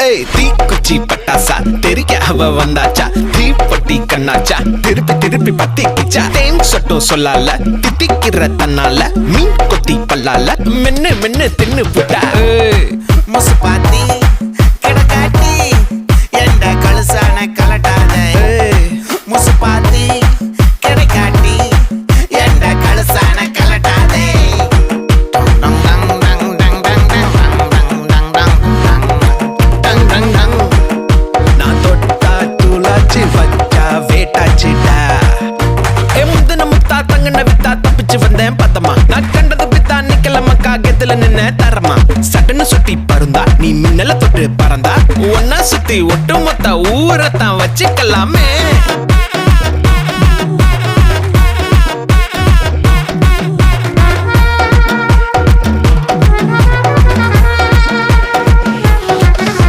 ஏய் தீக்குச்சி பட்டாசா தெரிக்க அவ வந்தாச்சா தீப்பட்டி கண்ணாச்சா திருப்பி திருப்பி பத்திக்கிச்சா தேன் சொட்டும் சொல்லால திட்டிக்கிற தன்னால மீன் கொத்தி பல்லால மென்னு மென்னு தின்னு புட்டா முசு பாத்தி கிடக்காட்டி எந்த கழுசான கலட்டாத முசு பாத்தி கிடக்காட்டி எந்த கழுசான கலட்டாதே நான் தொட்டா தூளாச்சு வச்சா வேட்டாச்சுடா முந்தின முத்தா தங்கன வித்தா தப்பிச்சு வந்தேன் பத்தமா நான் கண்டது பித்தா நிக்கலமா காகத்துல நின்ன தரமா சட்டுன்னு சுட்டி பருந்தா நீ மின்னல தொட்டு பறந்தா ஒன்னா சுத்தி ஒட்டு மொத்த ஊரத்தான் வச்சுக்கலாமே